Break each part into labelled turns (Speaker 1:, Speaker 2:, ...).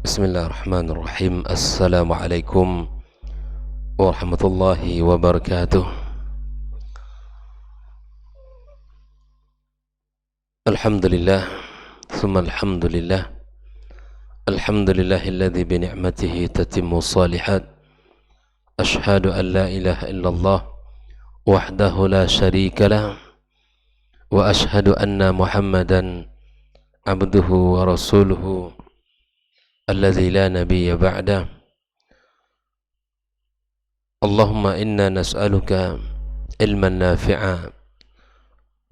Speaker 1: Bismillahirrahmanirrahim. Assalamualaikum warahmatullahi wabarakatuh. Alhamdulillah, thumma alhamdulillah. Alhamdulillahilladzi bi ni'matihi tatimmu shalihat. Ashhadu an la ilaha illallah wahdahu la syarika lah wa ashhadu anna Muhammadan abduhu wa rasuluhu alladzi la nabiyya ba'da. Allahumma inna nas'aluka ilman nafi'a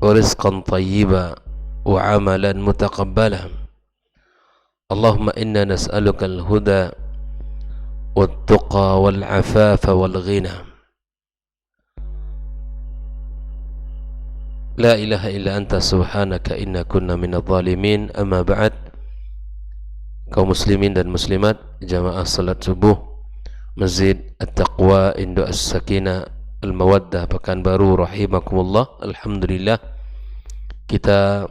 Speaker 1: wa rizqan tayyiba wa amalan mutaqabbala. Allahumma inna nas'aluka al-huda wat-tuqa wal-'afafa wal-ghina. La ilaha illa anta subhanaka inna kunna minadh dhalimin. Amma ba'd. Kaum muslimin dan muslimat, jamaah salat subuh Masjid At-Taqwa Induk As-Sakinah Al-Mawaddah Pekanbaru rahimakumullah. Alhamdulillah, kita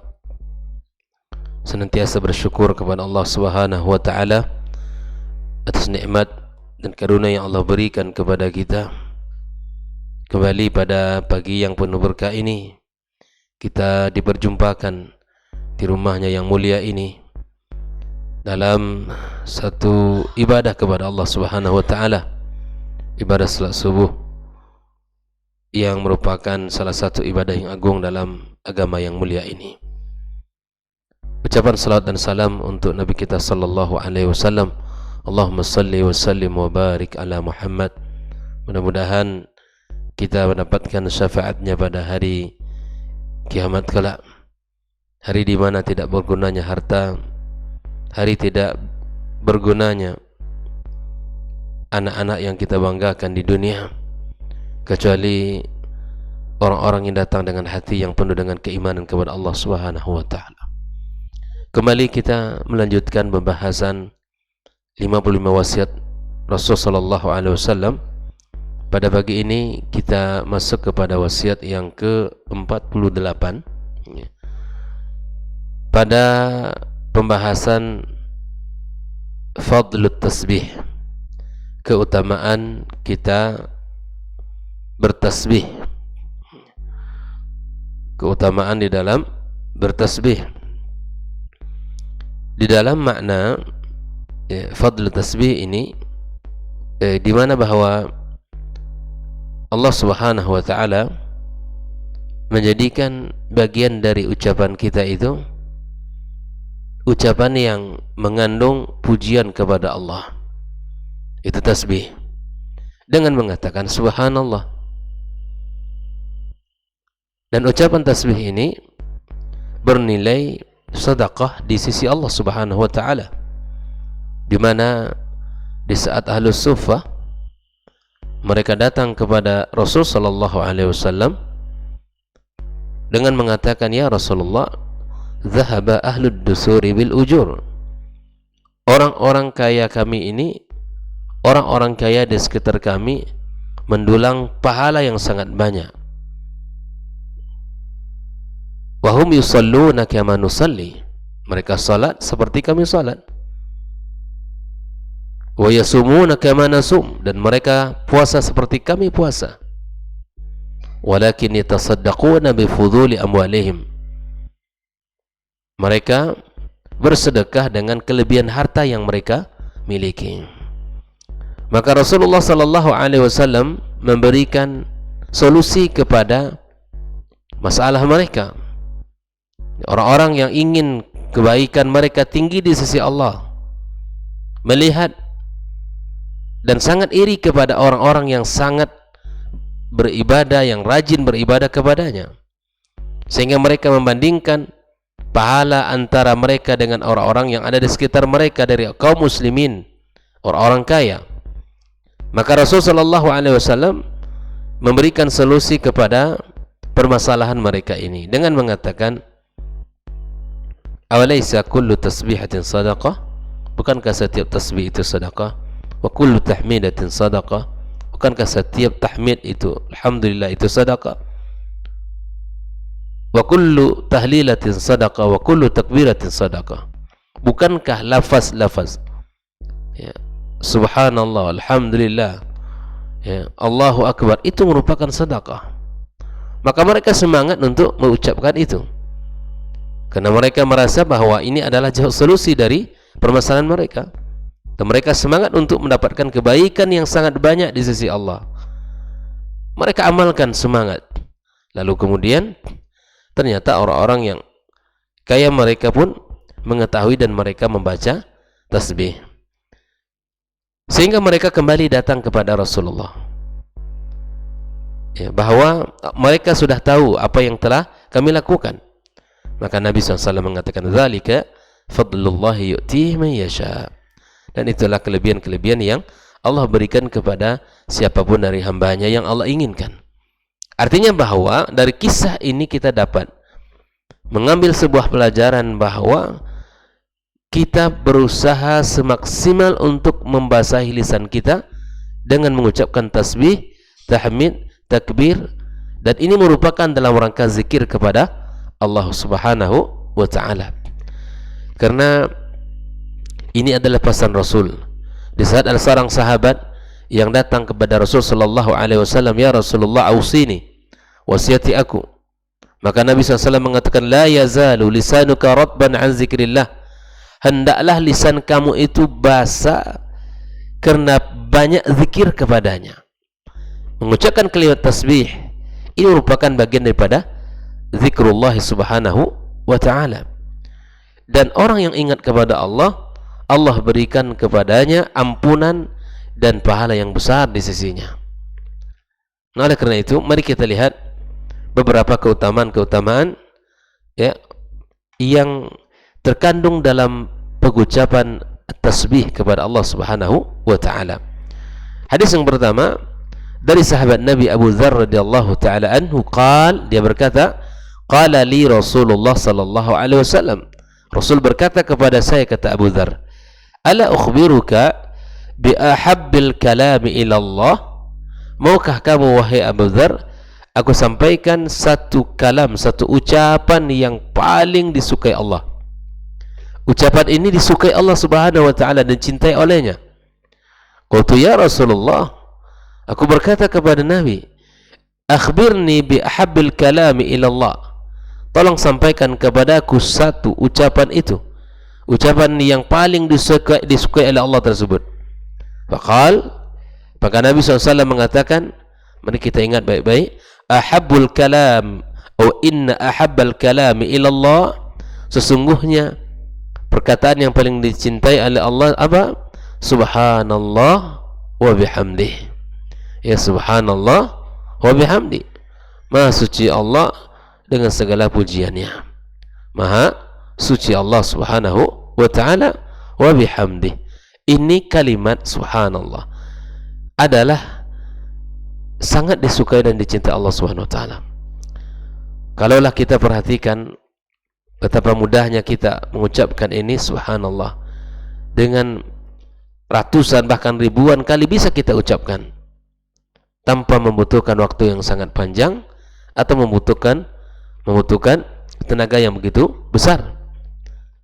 Speaker 1: senantiasa bersyukur kepada Allah Subhanahu wa taala atas nikmat dan karunia yang Allah berikan kepada kita. Kembali pada pagi yang penuh berkah ini, kita diperjumpakan di rumahnya yang mulia ini dalam satu ibadah kepada Allah Subhanahu wa taala, ibadah salat subuh yang merupakan salah satu ibadah yang agung dalam agama yang mulia ini. Ucapan salat dan salam untuk Nabi kita sallallahu alaihi wasallam. Allahumma salli wa sallim wa barik ala Muhammad. Mudah-mudahan kita mendapatkan syafaatnya pada hari kiamat kelak, hari di mana tidak bergunanya harta, hari tidak bergunanya anak-anak yang kita banggakan di dunia, kecuali orang-orang yang datang dengan hati yang penuh dengan keimanan kepada Allah Subhanahu wa taala. Kembali kita melanjutkan pembahasan 55 wasiat Rasul sallallahu alaihi wasallam. Pada pagi ini kita masuk kepada wasiat yang ke-48. Pada pembahasan fadlut tasbih, keutamaan kita bertasbih, keutamaan di dalam bertasbih. Di dalam makna fadlut tasbih ini di mana bahwa Allah Subhanahu wa taala menjadikan bagian dari ucapan kita itu ucapan yang mengandung pujian kepada Allah. Itu tasbih, dengan mengatakan subhanallah. Dan ucapan tasbih ini bernilai sedekah di sisi Allah Subhanahu wa taala, di mana di saat Ahlus Suffah mereka datang kepada Rasul sallallahu alaihi wasallam dengan mengatakan, ya Rasulullah, dhahaba ahlud dusuri bil ujur. Orang-orang kaya kami ini, orang-orang kaya di sekitar kami mendulang pahala yang sangat banyak. Wa hum yusalluna kama nusalli. Mereka salat seperti kami salat. Wa yasumuna kama nasum, dan mereka puasa seperti kami puasa. Walakin yatasaddaquna bi fuduli amwalihim. Mereka bersedekah dengan kelebihan harta yang mereka miliki. Maka Rasulullah sallallahu alaihi wasallam memberikan solusi kepada masalah mereka. Orang-orang yang ingin kebaikan mereka tinggi di sisi Allah, melihat dan sangat iri kepada orang-orang yang sangat beribadah, yang rajin beribadah kepadanya, sehingga mereka membandingkan pahala antara mereka dengan orang-orang yang ada di sekitar mereka dari kaum muslimin, orang-orang kaya. Maka Rasulullah sallallahu alaihi wasallam memberikan solusi kepada permasalahan mereka ini dengan mengatakan, awalaysa kullu tasbihatin sadaqah? Bukankah setiap tasbih itu sedekah? Wa kullu tahmidatin sadaqah? Bukankah setiap tahmid itu, alhamdulillah, itu sedekah? Wa kullu tahlilatin sadaqah wa kullu takbiratin sadaqah. Bukankah lafaz-lafaz ya, subhanallah, alhamdulillah, ya, Allahu akbar, itu merupakan sedekah. Maka mereka semangat untuk mengucapkan itu karena mereka merasa bahwa ini adalah solusi dari permasalahan mereka, dan mereka semangat untuk mendapatkan kebaikan yang sangat banyak di sisi Allah. Mereka amalkan semangat. Lalu kemudian ternyata orang-orang yang kaya mereka pun mengetahui dan mereka membaca tasbih, sehingga mereka kembali datang kepada Rasulullah, ya, bahwa mereka sudah tahu apa yang telah kami lakukan. Maka Nabi SAW mengatakan, "Dzalika fadlullahi yu'tihi man yasha." Dan itulah kelebihan-kelebihan yang Allah berikan kepada siapapun dari hambanya yang Allah inginkan. Artinya bahwa dari kisah ini kita dapat mengambil sebuah pelajaran bahwa kita berusaha semaksimal untuk membasahi lisan kita dengan mengucapkan tasbih, tahmid, takbir, dan ini merupakan dalam rangka zikir kepada Allah Subhanahu wa ta'ala. Karena ini adalah pesan Rasul. Di saat ada seorang sahabat yang datang kepada Rasul sallallahu alaihi wasallam, "Ya Rasulullah, ausini, wasiati aku." Maka Nabi SAW mengatakan, "La yazalu lisanuka ratban an zikrillah." Hendaklah lisan kamu itu basah karena banyak zikir kepadanya. Mengucapkan kalimat tasbih ini merupakan bagian daripada zikrullah subhanahu wa ta'ala. Dan orang yang ingat kepada Allah, Allah berikan kepadanya ampunan dan pahala yang besar di sisinya. Nah, oleh karena itu mari kita lihat beberapa keutamaan-keutamaan, ya, yang terkandung dalam pengucapan tasbih kepada Allah Subhanahu wa ta'ala. Hadis yang pertama dari sahabat Nabi Abu Dzar radhiyallahu taala anhu, dia berkata, qala li Rasulullah sallallahu alaihi wasallam, Rasul berkata kepada saya, kata Abu Dzar, "Ala ukhbiruka bi ahabbil kalami ila Allah?" Maukah kamu wahai Abu Dzar, aku sampaikan satu kalam, satu ucapan yang paling disukai Allah. Ucapan ini disukai Allah Subhanahu wa ta'ala dan cintai olehnya. Qultu ya Rasulullah, aku berkata kepada Nabi, akhbirni bi ahabbil kalami ila Allah. Tolong sampaikan kepadaku satu ucapan itu, ucapan yang paling disukai oleh Allah tersebut. Maka Nabi SAW mengatakan, mari kita ingat baik-baik, ahabbul kalam atau inna ahabbal kalami ila Allah, sesungguhnya perkataan yang paling dicintai oleh Allah apa? Subhanallah wa bihamdih. Ya, subhanallah wa bihamdi. Maha suci Allah dengan segala pujiannya. Maha suci Allah Subhanahu wa ta'ala wa bihamdih. Ini kalimat subhanallah adalah sangat disukai dan dicintai Allah Subhanahu wa ta'ala. Kalaulah kita perhatikan betapa mudahnya kita mengucapkan ini subhanallah, dengan ratusan bahkan ribuan kali bisa kita ucapkan tanpa membutuhkan waktu yang sangat panjang atau membutuhkan tenaga yang begitu besar.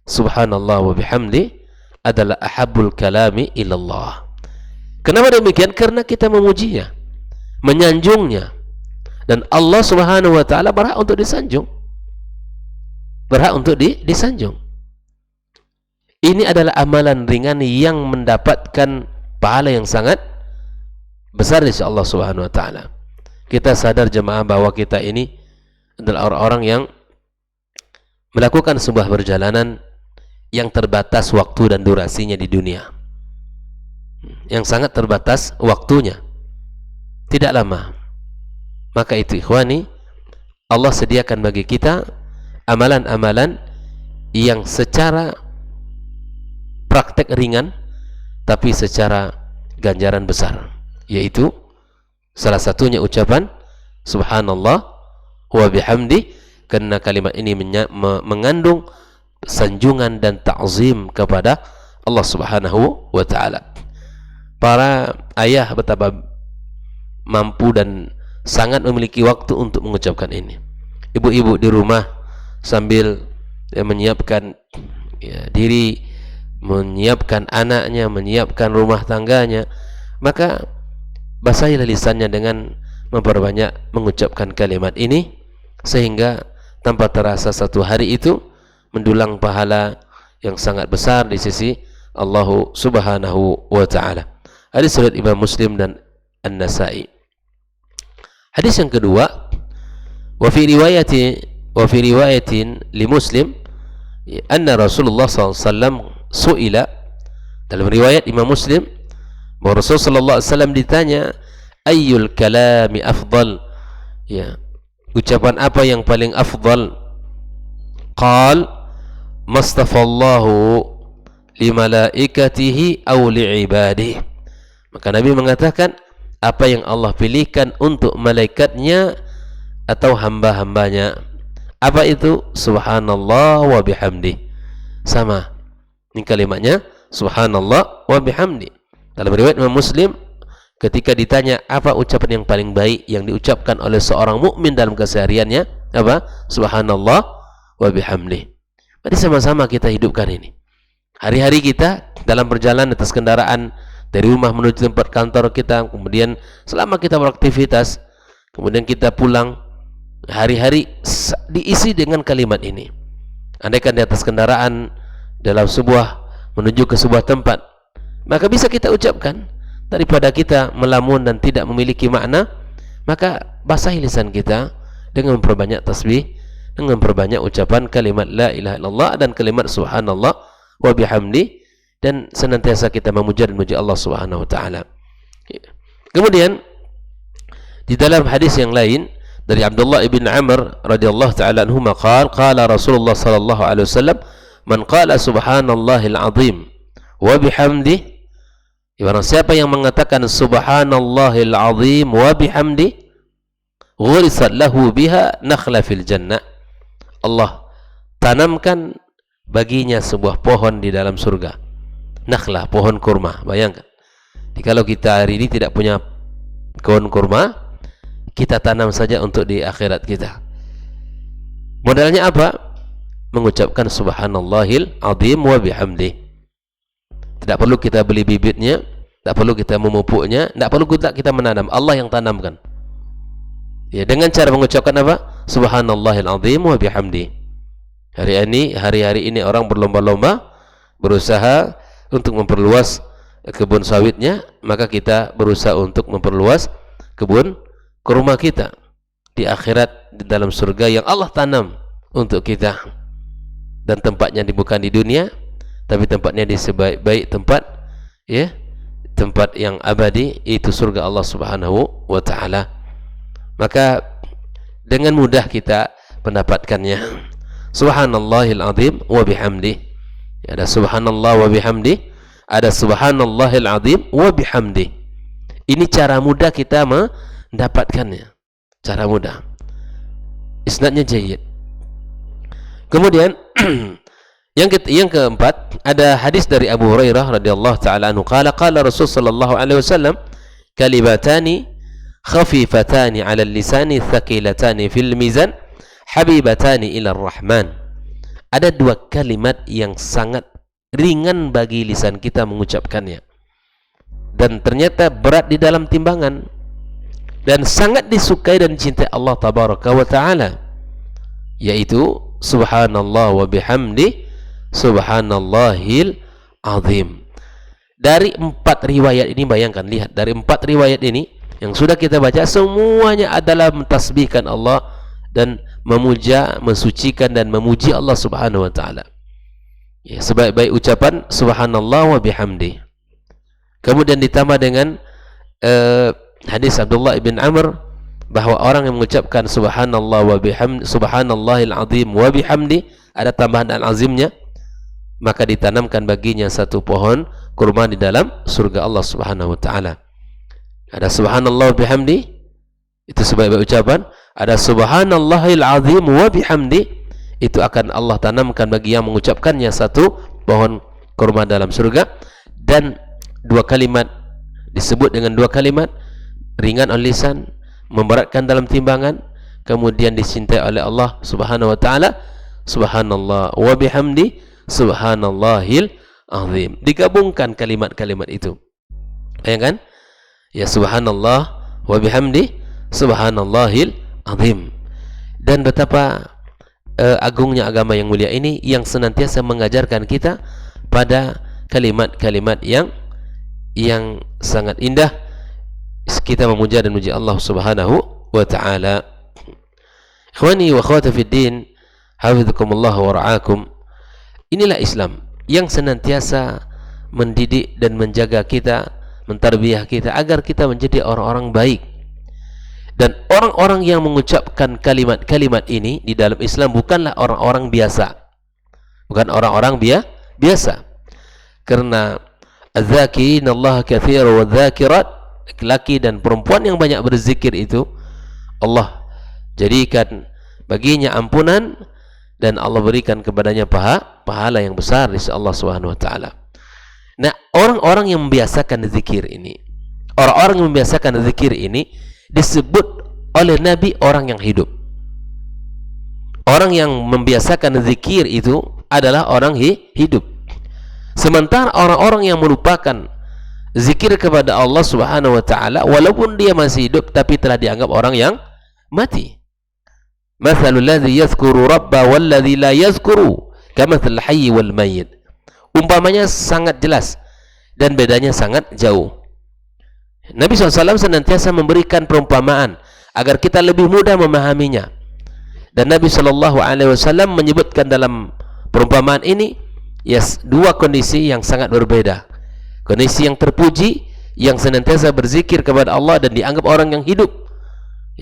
Speaker 1: Subhanallah wa bihamdi adalah ahabbul kalami ilallah. Kenapa demikian? Karena kita memujinya, menyanjungnya, dan Allah Subhanahu wa ta'ala berhak untuk disanjung, berhak untuk disanjung. Ini adalah amalan ringan yang mendapatkan pahala yang sangat besar dari Allah Subhanahu wa ta'ala. Kita sadar jemaah bahwa kita ini adalah orang-orang yang melakukan sebuah perjalanan yang terbatas waktu dan durasinya di dunia, yang sangat terbatas waktunya, tidak lama. Maka itu ikhwani, Allah sediakan bagi kita amalan-amalan yang secara praktek ringan tapi secara ganjaran besar, yaitu salah satunya ucapan subhanallah wa bihamdi, karena kalimat ini mengandung sanjungan dan ta'zim kepada Allah Subhanahu wa ta'ala. Para ayah betapa mampu dan sangat memiliki waktu untuk mengucapkan ini. Ibu-ibu di rumah sambil menyiapkan diri menyiapkan anaknya, menyiapkan rumah tangganya, maka basahilah lisannya dengan memperbanyak mengucapkan kalimat ini, sehingga tanpa terasa satu hari itu mendulang pahala yang sangat besar di sisi Allah Subhanahu wa taala. Hadis riwayat Imam Muslim dan An-Nasa'i. Hadis yang kedua, wa fi riwayatin li Muslim anna Rasulullah sallallahu alaihi wasallam su'ila, dalam riwayat Imam Muslim bahwa Rasul sallallahu alaihi wasallam ditanya ayyul kalami afdal, ya, ucapan apa yang paling afdal? Qal mastafallahu li malaikatihi aw li ibadihi. Maka Nabi mengatakan apa yang Allah pilihkan untuk malaikatnya atau hamba-hambanya. Apa itu? Subhanallah wa bihamdi. Sama ini kalimatnya, subhanallah wa bihamdi. Dalam riwayat Imam Muslim, ketika ditanya apa ucapan yang paling baik yang diucapkan oleh seorang mukmin dalam kesehariannya, apa? Subhanallah wa bihamdi. Jadi sama-sama kita hidupkan ini. Hari-hari kita dalam perjalanan atas kendaraan dari rumah menuju tempat kantor kita, kemudian selama kita beraktivitas, kemudian kita pulang, hari-hari diisi dengan kalimat ini. Andaikan di atas kendaraan dalam menuju ke sebuah tempat, maka bisa kita ucapkan. Daripada kita melamun dan tidak memiliki makna, maka basahi lisan kita dengan memperbanyak tasbih, dengan memperbanyak ucapan kalimat la ilaha illallah dan kalimat subhanallah wa bihamdi, dan senantiasa kita memuja dan memuji Allah Subhanahu wa taala. Kemudian di dalam hadis yang lain dari Abdullah ibn Amr radhiyallahu taala anhuma qala Rasulullah sallallahu alaihi wasallam, man qala subhanallahil azim wa bihamdi, barang siapa yang mengatakan subhanallahil azim wa bihamdi, ghurisat lahu biha nakhla fil jannah, Allah tanamkan baginya sebuah pohon di dalam surga. Nakhlah, pohon kurma. Bayangkan, kalau kita hari ini tidak punya pohon kurma, kita tanam saja untuk di akhirat kita. Modalnya apa? Mengucapkan subhanallahil azim wa bihamdi. Tidak perlu kita beli bibitnya, tidak perlu kita memupuknya, tidak perlu kita menanam, Allah yang tanamkan. Ya, dengan cara mengucapkan apa? Subhanallahil azim wa bihamdi. Hari-hari ini orang berlomba-lomba berusaha untuk memperluas kebun sawitnya, maka kita berusaha untuk memperluas kebun kurma kita di akhirat, di dalam surga yang Allah tanam untuk kita, dan tempatnya bukan di dunia, tapi tempatnya di sebaik-baik tempat, ya, tempat yang abadi, itu surga Allah Subhanahu wa taala. Maka dengan mudah kita mendapatkannya. Subhanallahil azim wa bihamdi. Ada subhanallah wa bihamdi, ada subhanallahil azim wa bihamdi. Ini cara mudah kita mendapatkannya, cara mudah, isnadnya jayyid. Kemudian yang keempat, ada hadis dari Abu Hurairah radhiyallahu taala anhu qala Rasul sallallahu alaihi wasallam, kalimatani khafifatani 'ala al-lisani thaqilatani fil mizan habibatani ila ar-rahman. Ada dua kalimat yang sangat ringan bagi lisan kita mengucapkannya, dan ternyata berat di dalam timbangan, dan sangat disukai dan dicintai Allah Tabaraka wa Ta'ala, yaitu subhanallah wa bihamdi subhanallahil azim. Dari 4 riwayat ini, bayangkan, lihat, dari 4 riwayat ini yang sudah kita baca, semuanya adalah mentasbihkan Allah dan memuja, mensucikan dan memuji Allah Subhanahu wa taala. Ya, sebaik-baik ucapan subhanallah wa bihamdi. Kemudian ditambah dengan hadis Abdullah ibn Amr bahwa orang yang mengucapkan subhanallah wa bihamdi, subhanallahil azim wa bihamdi, ada tambahan al-azimnya, maka ditanamkan baginya satu pohon kurma di dalam surga Allah Subhanahu wa taala. Ada subhanallah wa bihamdi, itu sebaik-baik ucapan. Ada subhanallahil azim wa bihamdi, itu akan Allah tanamkan bagi yang mengucapkannya satu pohon kurma dalam surga. Dan 2 kalimat disebut dengan 2 kalimat ringan oleh lisan, memberatkan dalam timbangan, kemudian dicintai oleh Allah Subhanahu wa taala, subhanallah wa bihamdi subhanallahil azim. Digabungkan kalimat-kalimat itu. Bayangkan, ya subhanallah wa bihamdi subhanallahil azim. Dan betapa agungnya agama yang mulia ini yang senantiasa mengajarkan kita pada kalimat-kalimat yang sangat indah. Kita memuja dan memuji Allah Subhanahu wa taala. Ikhwani wa akhwati fid din, hafizakumullah wa ra'akum. Inilah Islam yang senantiasa mendidik dan menjaga kita, mentarbiyah kita agar kita menjadi orang-orang baik. Dan orang-orang yang mengucapkan kalimat-kalimat ini di dalam Islam bukanlah orang-orang biasa. Bukan orang-orang biasa. Karena az-zakirin Allah katsira wa dzakirat, laki dan perempuan yang banyak berzikir itu Allah jadikan baginya ampunan dan Allah berikan kepadanya pahala yang besar di sisi Allah Subhanahu wa taala. Nah, orang-orang yang membiasakan zikir ini, orang-orang yang membiasakan zikir ini disebut oleh Nabi orang yang hidup. Orang yang membiasakan zikir itu adalah orang hidup. Sementara orang-orang yang melupakan zikir kepada Allah Subhanahu wa taala walaupun dia masih hidup tapi telah dianggap orang yang mati. Mathalul ladzi yadhkuru rabba wal ladzi la yadhkuru kamathal hayy wal mayyit. Umpamanya sangat jelas dan bedanya sangat jauh. Nabi SAW senantiasa memberikan perumpamaan agar kita lebih mudah memahaminya. Dan Nabi SAW menyebutkan dalam perumpamaan ini dua kondisi yang sangat berbeda. Kondisi yang terpuji, yang senantiasa berzikir kepada Allah dan dianggap orang yang hidup,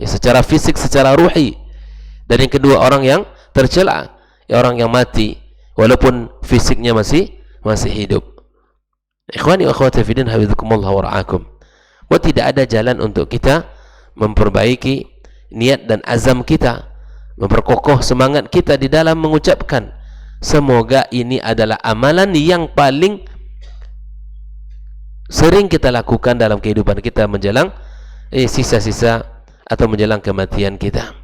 Speaker 1: secara fisik, secara ruhi. Dan yang kedua, orang yang tercela, orang yang mati walaupun fisiknya masih hidup. Ikhwani wa akhwati fi din, hafizakumullah wa ra'akum. Wa tidak ada jalan untuk kita memperbaiki niat dan azam kita, memperkokoh semangat kita di dalam mengucapkan. Semoga ini adalah amalan yang paling sering kita lakukan dalam kehidupan kita menjelang sisa-sisa atau menjelang kematian kita.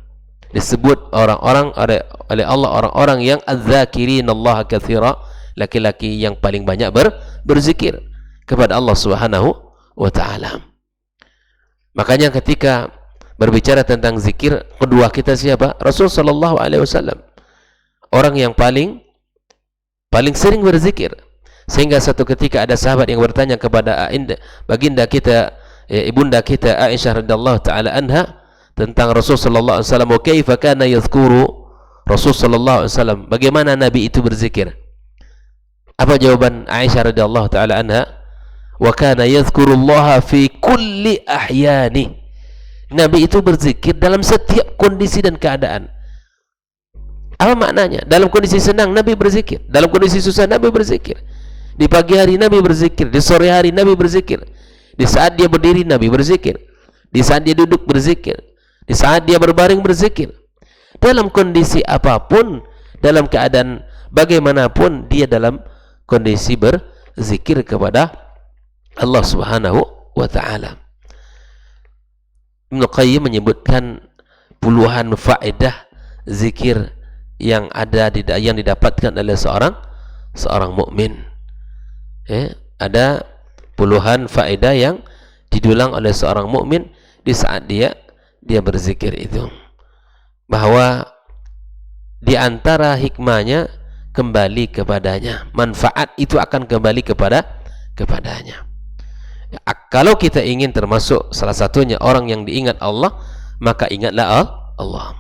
Speaker 1: Disebut orang-orang oleh Allah orang-orang yang az-zakirin Allah katsira, laki-laki yang paling banyak berzikir kepada Allah Subhanahu wa taala. Makanya ketika berbicara tentang zikir, kedua kita siapa? Rasul sallallahu alaihi wasallam. Orang yang paling sering berzikir. Sehingga satu ketika ada sahabat yang bertanya kepada baginda kita, ibunda kita Aisyah radhiyallahu taala anha tentang Rasul sallallahu alaihi wasallam, "Kaifa kana yadhkuru Rasul sallallahu alaihi wasallam?" Bagaimana Nabi itu berzikir? Apa jawaban Aisyah radhiyallahu taala anha? "Wa kana yadhkurullaha fi kulli ahyani." Nabi itu berzikir dalam setiap kondisi dan keadaan. Apa maknanya? Dalam kondisi senang Nabi berzikir, dalam kondisi susah Nabi berzikir. Di pagi hari Nabi berzikir, di sore hari Nabi berzikir, di saat dia berdiri Nabi berzikir, di saat dia duduk berzikir, di saat dia berbaring berzikir. Dalam kondisi apapun, dalam keadaan bagaimanapun, dia dalam kondisi berzikir kepada Allah Subhanahu wa taala. Ibnu Qayyim menyebutkan puluhan faedah zikir yang didapatkan oleh seorang mukmin. Ada puluhan faedah yang didulang oleh seorang mukmin di saat dia berzikir itu. Bahwa di antara hikmahnya kembali kepadanya, manfaat itu akan kembali kepadanya. Kalau kita ingin termasuk salah satunya orang yang diingat Allah, maka ingatlah Allah.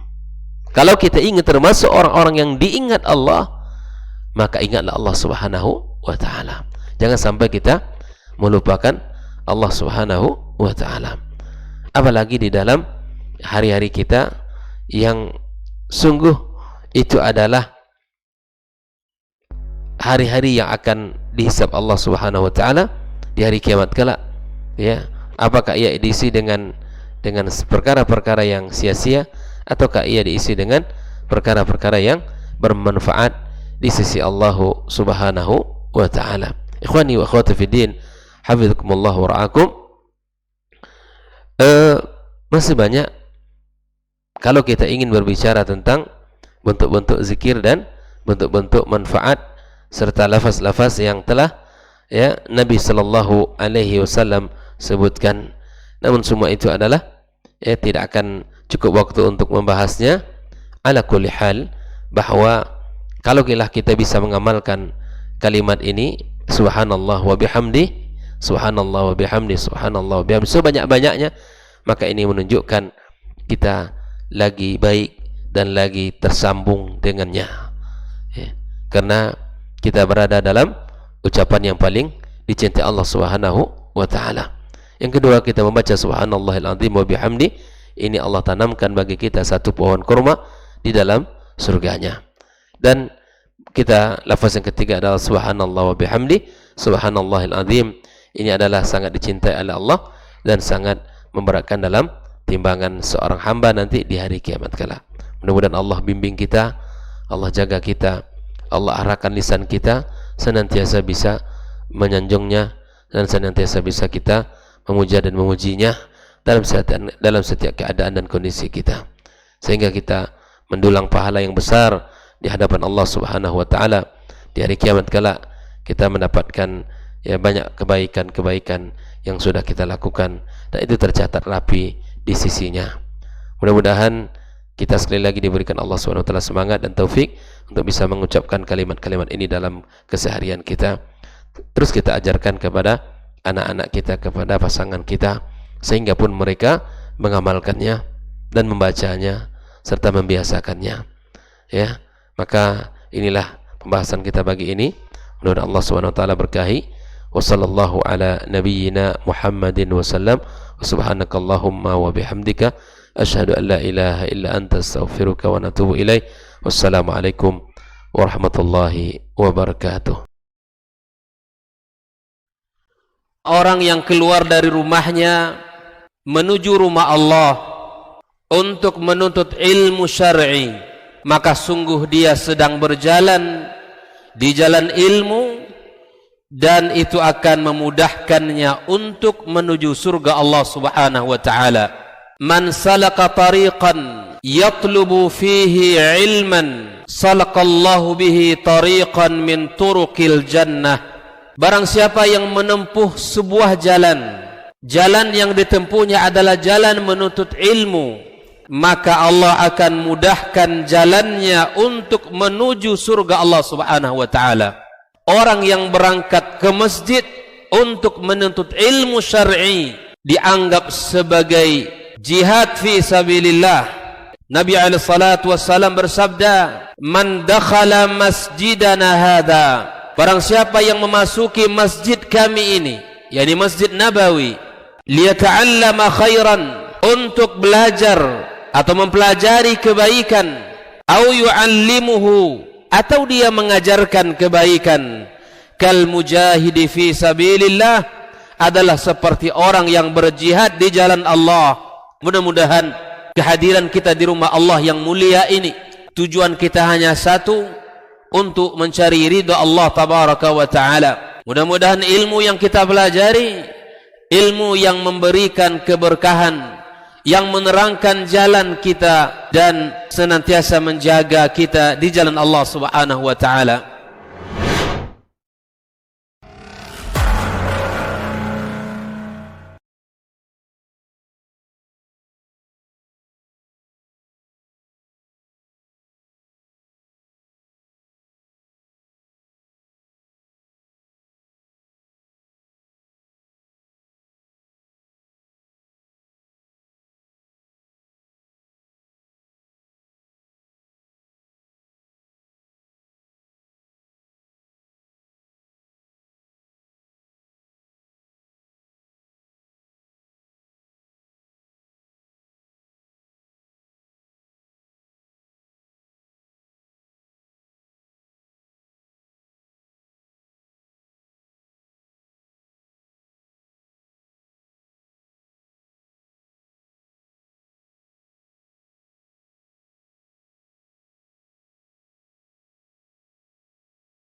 Speaker 1: Kalau kita ingin termasuk orang-orang yang diingat Allah, maka ingatlah Allah Subhanahu wa taala. Jangan sampai kita melupakan Allah Subhanahu wa taala. Apalagi di dalam hari-hari kita yang sungguh itu adalah hari-hari yang akan dihisab Allah Subhanahu wa taala di hari kiamat kelak. Apakah ia diisi dengan perkara-perkara yang sia-sia ataukah ia diisi dengan perkara-perkara yang bermanfaat di sisi Allah Subhanahu wa taala. Ikhwani wa akhwati fid din, hafizakumullah wa ra'akum. Masih banyak kalau kita ingin berbicara tentang bentuk-bentuk zikir dan bentuk-bentuk manfaat serta lafaz-lafaz yang telah Nabi sallallahu alaihi wasallam sebutkan. Namun semua itu adalah tidak akan cukup waktu untuk membahasnya. Ala kulli hal, bahwa kalau kita bisa mengamalkan kalimat ini, subhanallah wa bihamdi, subhanallah wa bihamdi, subhanallah wa bihamdi, sebanyak-banyaknya, maka ini menunjukkan kita lagi baik dan lagi tersambung dengannya, karena kita berada dalam ucapan yang paling dicintai Allah Subhanahu wa taala. Yang kedua, kita membaca subhanallahil azim wa bihamdi. Ini Allah tanamkan bagi kita satu pohon kurma di dalam surganya. Dan kita lafaz yang ketiga adalah subhanallah wa bihamdi, subhanallahil azim. Ini adalah sangat dicintai oleh Allah dan sangat memberatkan dalam timbangan seorang hamba nanti di hari kiamat kala. Mudah-mudahan Allah bimbing kita, Allah jaga kita, Allah arahkan lisan kita senantiasa bisa menyanjungnya dan senantiasa bisa kita memuja dan memujinya dalam setiap keadaan dan kondisi kita, sehingga kita mendulang pahala yang besar di hadapan Allah Subhanahu wa taala di hari kiamat kala. Kita mendapatkan banyak kebaikan-kebaikan yang sudah kita lakukan dan itu tercatat rapi di sisinya. Mudah-mudahan kita sekali lagi diberikan Allah Subhanahu wa taala semangat dan taufik untuk bisa mengucapkan kalimat-kalimat ini dalam keseharian kita. Terus kita ajarkan kepada anak-anak kita, kepada pasangan kita, sehingga pun mereka mengamalkannya dan membacanya serta membiasakannya. Maka inilah pembahasan kita pagi ini. Mudah-mudahan Allah Subhanahu wa taala berkahi. Wa sallallahu ala nabiyyina Muhammadin wa sallam. Wa subhanakallahumma wa bihamdika asyhadu an la ilaha illa anta astaghfiruka wa atubu ilaik. Wassalamualaikum warahmatullahi wabarakatuh. Orang yang keluar dari rumahnya menuju rumah Allah untuk menuntut ilmu syar'i, maka sungguh dia sedang berjalan di jalan ilmu, dan itu akan memudahkannya untuk menuju surga Allah Subhanahu wa taala. Man salaka tariqan yatlubu fihi ilman salakallahu bihi tariqan min turuqil jannah. Barang siapa yang menempuh sebuah jalan, jalan yang ditempuhnya adalah jalan menuntut ilmu, maka Allah akan mudahkan jalannya untuk menuju surga Allah Subhanahu wa taala. Orang yang berangkat ke masjid untuk menuntut ilmu syar'i dianggap sebagai jihad fi sabilillah. Nabi alaihi salatu wassalam bersabda, "Man dakhala masjidana hadza," barang siapa yang memasuki masjid kami ini, yakni Masjid Nabawi, liyata'allama khairan, untuk belajar atau mempelajari kebaikan, au yu'allimuhu, atau dia mengajarkan kebaikan, kal mujahidi fi sabilillah, adalah seperti orang yang berjihad di jalan Allah. Mudah-mudahan kehadiran kita di rumah Allah yang mulia ini, tujuan kita hanya satu, untuk mencari ridha Allah tabaraka wa taala. Mudah-mudahan ilmu yang kita pelajari, ilmu yang memberikan keberkahan, yang menerangkan jalan kita dan senantiasa menjaga kita di jalan Allah Subhanahu wa taala.